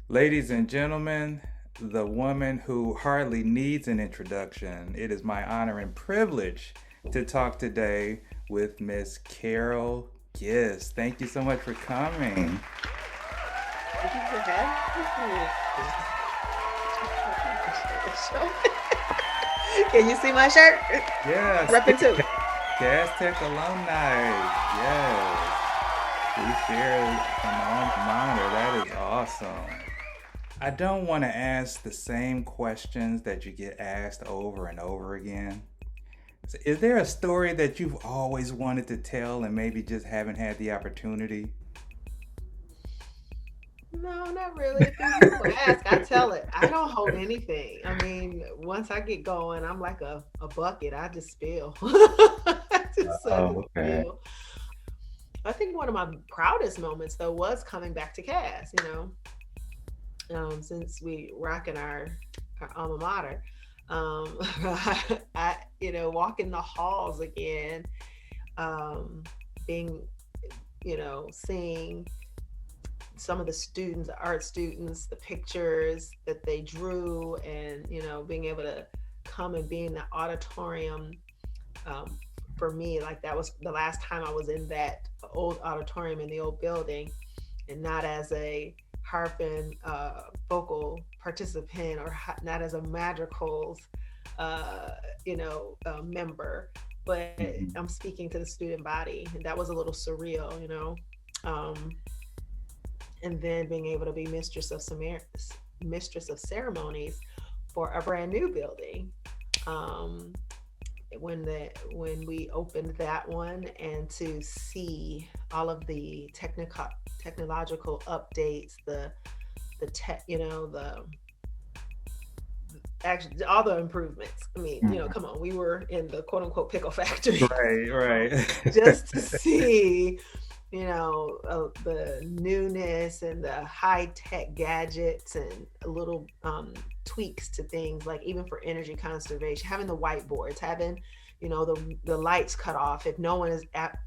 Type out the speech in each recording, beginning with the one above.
Ladies and gentlemen, the woman who hardly needs an introduction, it is my honor and privilege to talk today with Miss Carole Gist. Thank you so much for coming. Thank you for having me. Can you see my shirt? Yes, Repping too. Gas Tech alumni. Yes, we share an alma mater. That is awesome. I don't want to ask the same questions that you get asked over and over again. Is there a story that you've always wanted to tell and maybe just haven't had the opportunity? No, not really. If people ask, I tell it. I don't hold anything. I mean, once I get going, I'm like a bucket. I just spill. I just Oh, okay. spill. I think one of my proudest moments though was coming back to Cass. Since we rocking our alma mater, um, walking the halls again, um, being, seeing some of the students, art students, the pictures that they drew, and being able to come and be in the auditorium. Um, for me, like that was the last time I was in that old auditorium in the old building, and not as a harping vocal participant or not as a madrigals member, but I'm Mhm. speaking to the student body, and that was a little surreal. um, and then being able to be mistress of ceremonies for a brand new building. um, when we opened that one, and to see all of the technological updates, the tech, the actually all the improvements. I mean, Mhm. come on, we were in the quote unquote pickle factory. Right, Just to right. see, the newness and the high tech gadgets and little tweaks to things, like even for energy conservation, having the whiteboards, having the lights cut off if no one is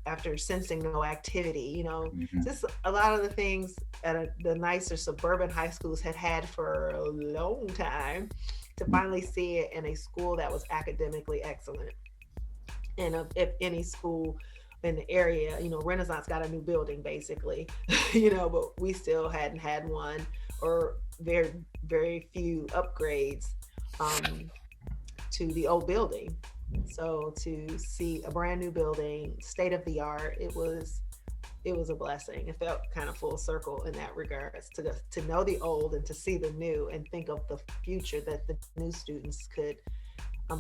after sensing no activity. Mhm. Just a lot of the things at the nicer suburban high schools had for a long time, to finally see it in a school that was academically excellent. And if any school in the area, Renaissance got a new building basically, but we still hadn't had one, or very, very few upgrades um, to the old building. So to see a brand new building, state of the art, it was a blessing. It felt kind of full circle in that regards, to know the old and to see the new, and think of the future that the new students could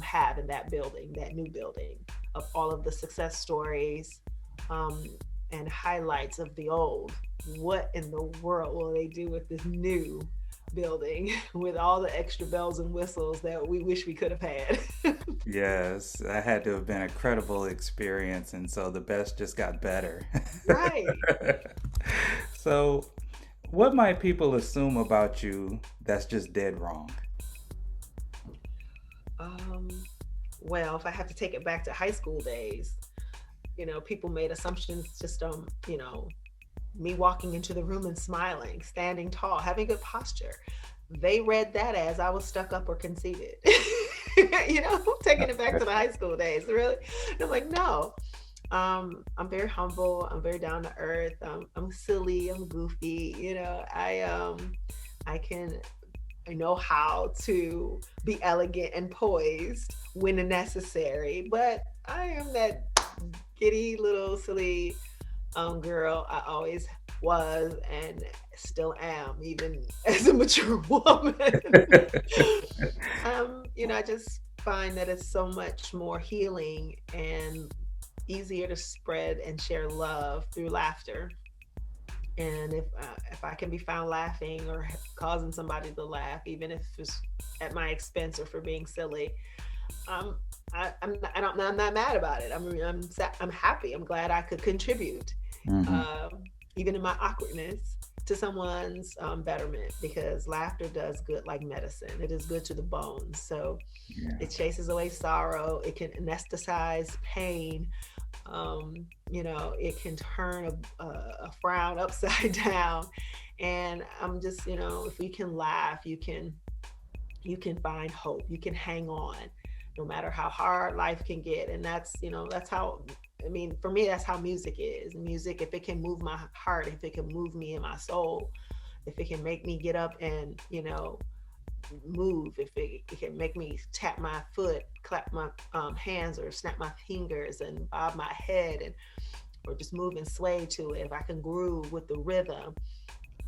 have in that building, that new building, of all of the success stories, um, and highlights of the old. What in the world will they do with this new building with all the extra bells and whistles that we wish we could have had? Yes, that had to have been a credible experience, and so the best just got better. Right. So, what might people assume about you that's just dead wrong? Um, well, if I have to take it back to high school days, people made assumptions just on, me walking into the room and smiling, standing tall, having good posture. They read that as I was stuck up or conceited. Taking it back to the high school days, really. And I'm like, no. I'm very humble. I'm very down to earth. I'm silly. I'm goofy. I can. I know how to be elegant and poised when necessary, but I am that giddy little silly girl. I always was and still am, even as a mature woman. I just find that it's so much more healing and easier to spread and share love through laughter. And if I can be found laughing or causing somebody to laugh, even if it's at my expense or for being silly, um, I'm not mad about it. I'm happy. I'm glad I could contribute, Hmm. um, even in my awkwardness, to someone's betterment, because laughter does good like medicine. It is good to the bones. So Yeah. it chases away sorrow. It can anesthetize pain. It can turn a frown upside down. And I'm just, if you can laugh, you can find hope. You can hang on, no matter how hard life can get. And that's how. I mean, for me, that's how music is. Music, if it can move my heart, if it can move me in my soul, if it can make me get up and move, if it can make me tap my foot, clap my hands, or snap my fingers and bob my head, and or just move and sway to it, if I can groove with the rhythm,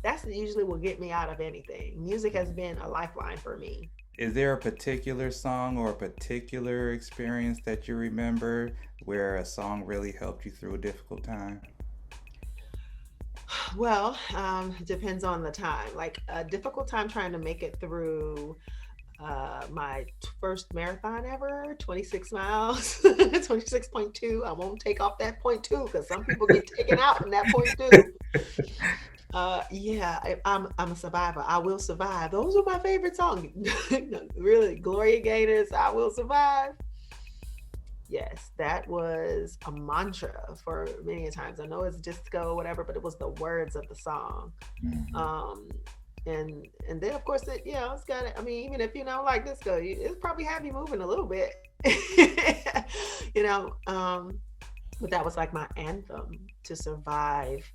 that's usually what get me out of anything. Music has been a lifeline for me. Is there a particular song or a particular experience that you remember where a song really helped you through a difficult time? Well, it depends on the time. Like a difficult time trying to make it through my first marathon ever, 26 miles, 26.2. I won't take off that point two because some people get taken out in that point two. Yeah, I'm a survivor. I will survive. Those are my favorite songs. Really, Gloria Gaynor's "I Will Survive." Yes, that was a mantra for many a times. I know it's disco, whatever, but it was the words of the song. Mhm. Um, and then of course it's got. I mean, even if you don't like disco, it probably have you moving a little bit. you know, um, but that was like my anthem to survive.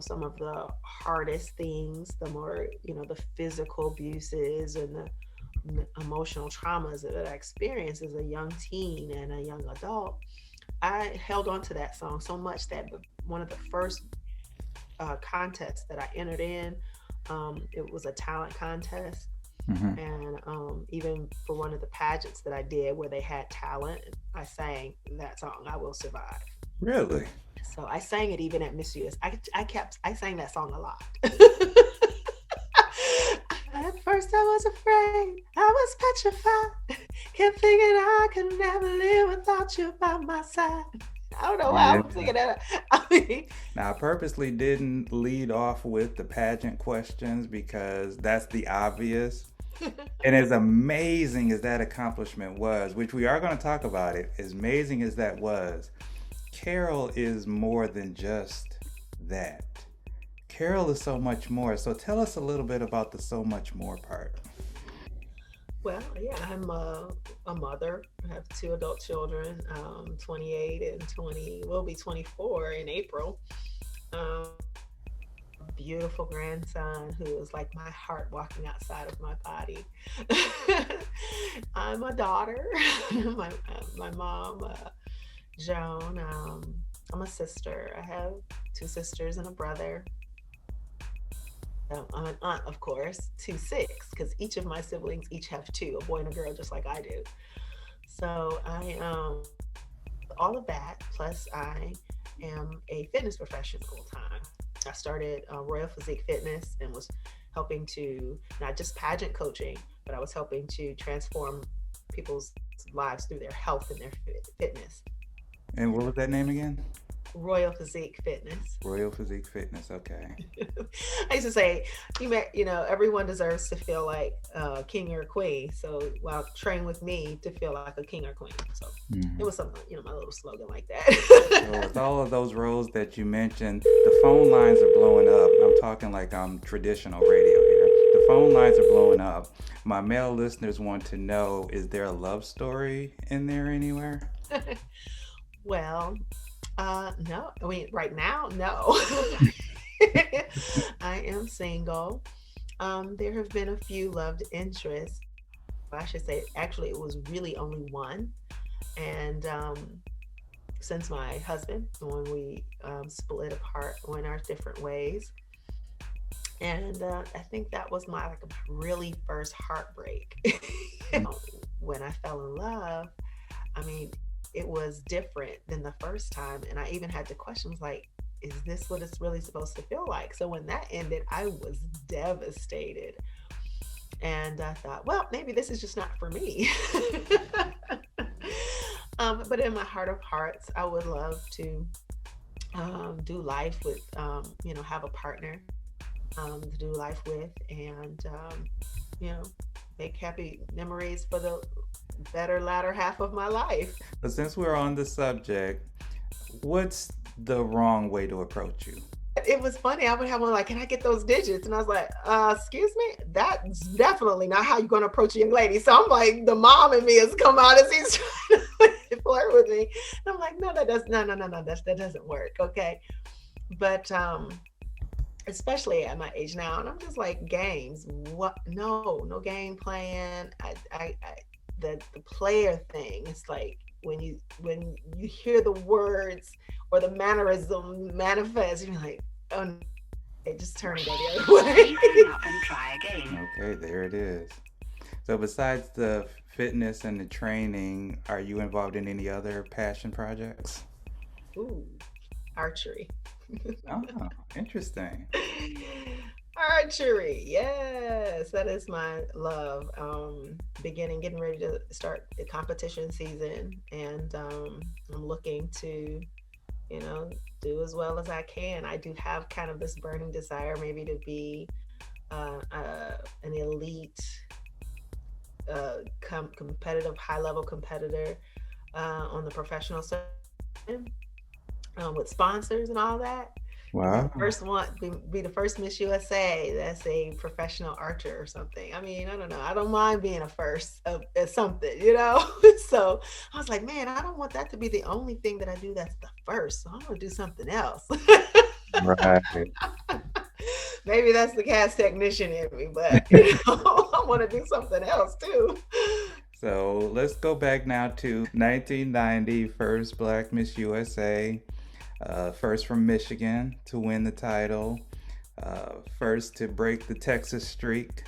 Some of the hardest things, the more the physical abuses and the emotional traumas that I experienced as a young teen and a young adult. I held on to that song so much that one of the first contests that I entered in, it was a talent contest. Mhm. And even for one of the pageants that I did where they had talent, I sang that song, "I Will Survive." Really? So I sang it even at Miss US. I sang that song a lot. At first I was afraid, I was petrified. Kept thinking I could never live without you by my side. I don't know why Yeah. I'm singing that. I mean, Now, I purposely didn't lead off with the pageant questions because that's the obvious. And as amazing as that accomplishment was, which we are going to talk about it, as amazing as that was, Carole is more than just that. Carole is so much more. So tell us a little bit about the so much more part. well, yeah, I'm a mother. I have two adult children, 28 and 20, will be 24 in April. Um, Beautiful grandson who is like my heart walking outside of my body. I'm a daughter. My mom, Joan. I'm a sister. I have two sisters and a brother. I'm an aunt, of course, to six, because each of my siblings each have two, a boy and a girl, just like I do. So I all of that. Plus, I am a fitness professional full time. I started Royal Physique Fitness and was helping to not just pageant coaching, but I was helping to transform people's lives through their health and their fitness. And what was that name again? Royal Physique Fitness. Royal Physique Fitness. Okay. I used to say, everyone deserves to feel like a king or a queen. So, well, train with me to feel like a king or queen. So it Mhm. was something, my little slogan like So that. with all of those roles that you mentioned, the phone lines are blowing up. I'm talking like I'm traditional radio here. The phone lines are blowing up. My male listeners want to know, is there a love story in there anywhere? Well, no. I mean, right now, no. I am single. There have been a few loved interests. I should say, actually, it was really only one. And since my husband, when we split apart, went our different ways, and I think that was my like really first heartbreak. When I fell in love, I mean, it was different than the first time. And I even had to question, was like, is this what it's really supposed to feel like? So when that ended, I was devastated. And I thought, well, maybe this is just not for me. But in my heart of hearts, I would love to do life with, have a partner to do life with, and, you know, make happy memories for the better latter half of my life. But since we're on the subject, What's the wrong way to approach you? It was funny. I would have one like, "Can I get those digits?" And I was like, "Excuse me, that's definitely not how you're going to approach a young lady." So I'm like, the mom in me has come out as he's trying to flirt with me. And I'm like, "No, that does no, that doesn't work." Okay, but especially at my age now, and I'm just like, games. What? No, no game playing. The player thing. It's like when you hear the words or the mannerism manifest, you're like, oh no, just turn and go the other way. Please hang up and try again. Okay, there it is. So, besides the fitness and the training, are you involved in any other passion projects? Ooh, archery. Oh, interesting. Archery, yes, that is my love. Getting ready to start the competition season, and I'm looking to, you know, do as well as I can. I do have kind of this burning desire, maybe to be an elite, competitive, high level competitor on the professional side, with sponsors and all that. And be the Wow. first one, be the first Miss USA that's a professional archer or something. I mean, I don't know. I don't mind being a first at something, you know? So I was like, man, I don't want that to be the only thing that I do that's the first. So I'm going to do something else. Right. Maybe that's the cast technician in me, but, you know, I want to do something else too. So let's go back now to 1990, first Black Miss USA, first from Michigan to win the title, first to break the Texas streak.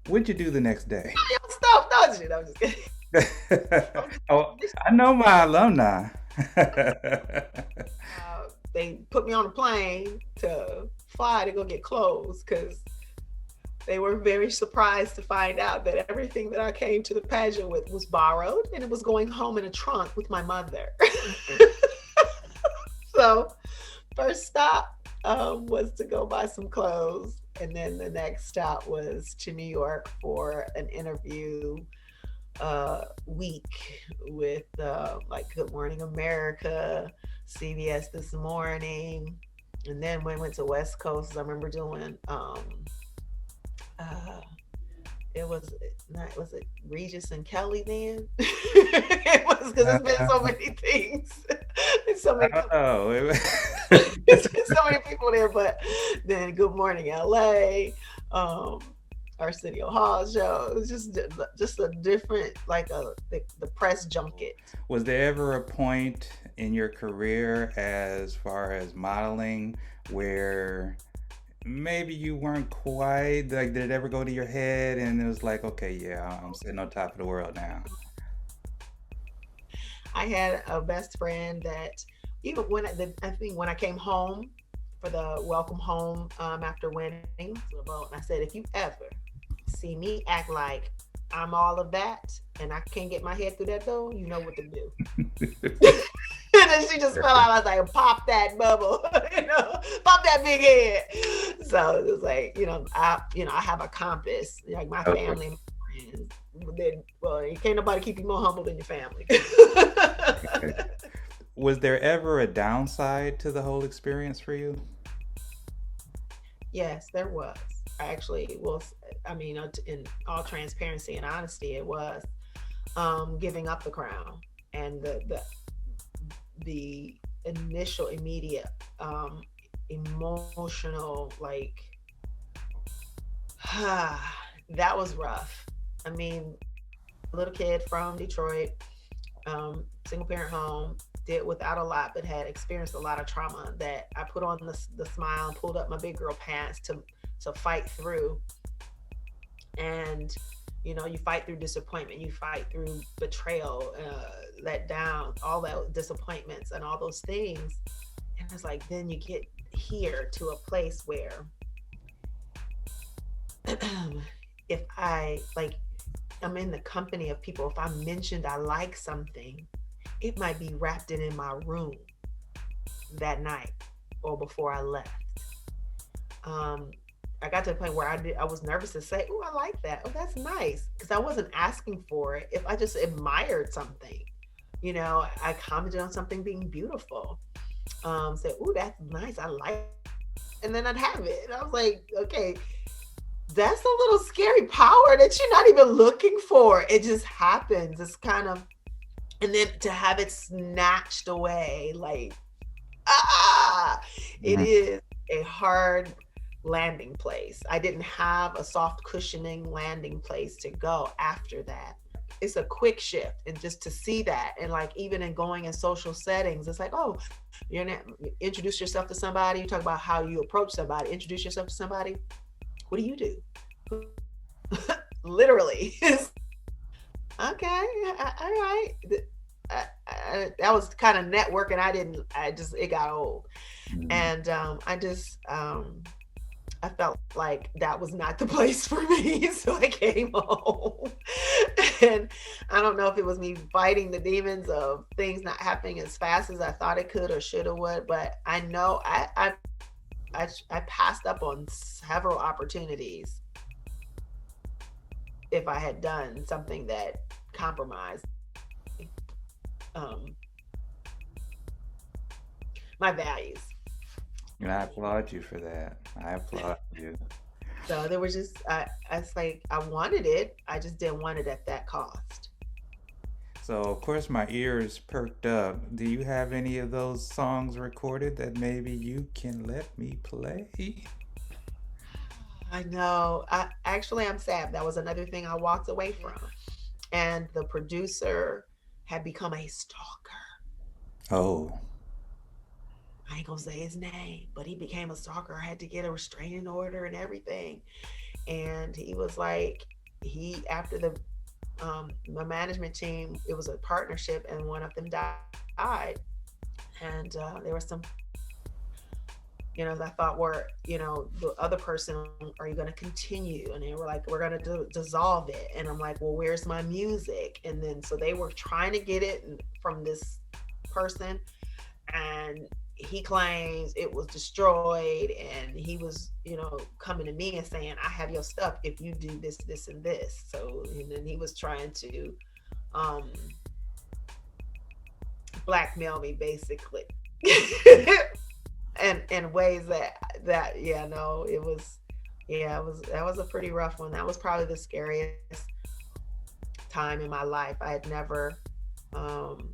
What'd you do the next day? Stop, don't you? I'm just kidding. Oh, I know my alumni. They put me on a plane to fly to go get clothes because they were very surprised to find out that everything that I came to the pageant with was borrowed and it was going home in a trunk with my mother. So, first stop was to go buy some clothes. And then the next stop was to New York for an interview week with like Good Morning America, CBS This Morning. And then when we went to West Coast, I remember doing uh, it was not was it Regis and Kelly then? It was because it's been so many things. There's so many Oh, there's been so many people there, but then Good Morning LA, um, Arsenio Hall show. It was just a different like the press junket. was there ever a point in your career as far as modeling where maybe you weren't quite like, did it ever go to your head and it was like, okay, yeah, I'm sitting on top of the world now? I had a best friend that even when I think when I came home for the welcome home after winning the vote, and I said, if you ever see me act like I'm all of that and I can't get my head through that door, you know what to do. And then she just fell out. I was like, pop that bubble, you know, pop that big head. So it was like, I have a compass, like my Okay. family and friends. Then, well, you can't nobody keep you more humble than your family. Was there ever a downside to the whole experience for you? Yes, there was. I actually was. I mean, in all transparency and honesty, it was giving up the crown and the initial immediate emotional like that was rough. I mean, little kid from Detroit, single parent home, did without a lot, but had experienced a lot of trauma that I put on the smile and pulled up my big girl pants to fight through. And you fight through disappointment, you fight through betrayal, let down, all that disappointments and all those things. And it's like then you get here to a place where if I like I'm in the company of people, if I mentioned I like something, it might be wrapped in my room that night or before I left. Um, I got to the point where I was nervous to say, "Oh, I like that. Oh, that's nice," because I wasn't asking for it. If I just admired something, I commented on something being beautiful. Said, "Ooh, that's nice. I like," and then I'd have it. And I was like, "Okay, that's a little scary power that you're not even looking for. It just happens. It's kind of, and then to have it snatched away, like, ah, it Mhm. is a hard landing place. I didn't have a soft cushioning landing place to go after that. It's a quick shift, and just to see that, and like even in going in social settings, it's like, oh, you're not introduce yourself to somebody. You talk about how you approach somebody. Introduce yourself to somebody. What do you do? Literally. Okay, all right. That was kind of networking. It got old. Mhm. And I felt like that was not the place for me. So I came home. And I don't know if it was me fighting the demons of things not happening as fast as I thought it could or should or would, but I know I passed up on several opportunities if I had done something that compromised um, my values. And I applaud you for that. I applaud you. So there was just, it's like I wanted it, I just didn't want it at that cost. So, of course, my ears perked up. Do you have any of those songs recorded that maybe you can let me play? I know. I'm sad. That was another thing I walked away from. And the producer had become a stalker. Oh, I ain't gonna say his name, but he became a stalker. I had to get a restraining order and everything. And he was like, he after the my management team, it was a partnership, and one of them died. And there was some, I thought were, the other person, are you going to continue? And they were like, we're going to dissolve it. And I'm like, well, where's my music? And then, so they were trying to get it from this person. And he claims it was destroyed. And he was, coming to me and saying, I have your stuff if you do this, this, and this. So, and then he was trying to um, blackmail me basically. And in ways that yeah, no, it was, yeah, it was, that was a pretty rough one. That was probably the scariest time in my life. I had never um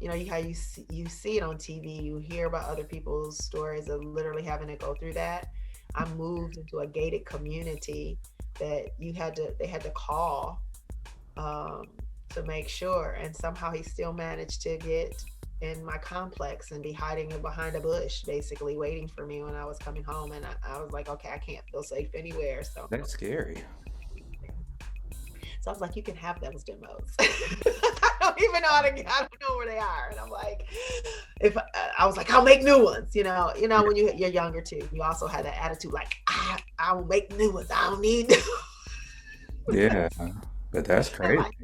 how you see it on TV, you hear about other people's stories of literally having to go through that. I moved into a gated community that they had to call um, to make sure. And somehow he still managed to get in my complex and be hiding behind a bush, basically waiting for me when I was coming home. And I was like, okay, I can't feel safe anywhere. that's scary. So I was like, you can have those demos. I don't even know how to get. I don't know where they are. And I'm like, if I was like, I'll make new ones. When you're younger too, you also had that attitude like, I will make new ones. I don't need. Yeah, but that's And crazy. like,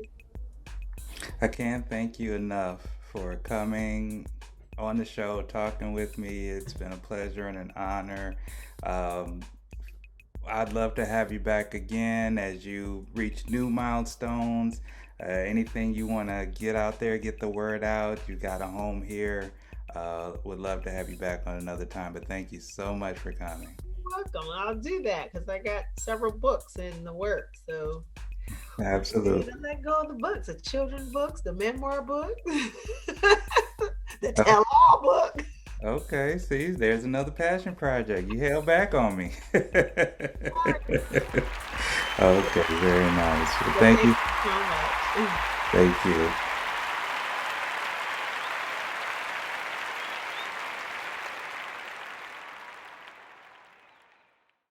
I can't thank you enough for coming on the show, talking with me. It's been a pleasure and an honor. Um, I'd love to have you back again as you reach new milestones. Anything you want to get out there, get the word out. You got a home here. Would love to have you back on another time. But thank you so much for coming. welcome. I'll do that because I got several books in the work. So I'm ready to Absolutely. let go of the books, the children's books, the memoir book, the Oh, tell all book. okay, see, there's another passion project. You held back on me. Okay, very nice. Well, Well, thank thank you. you so much. Thank you.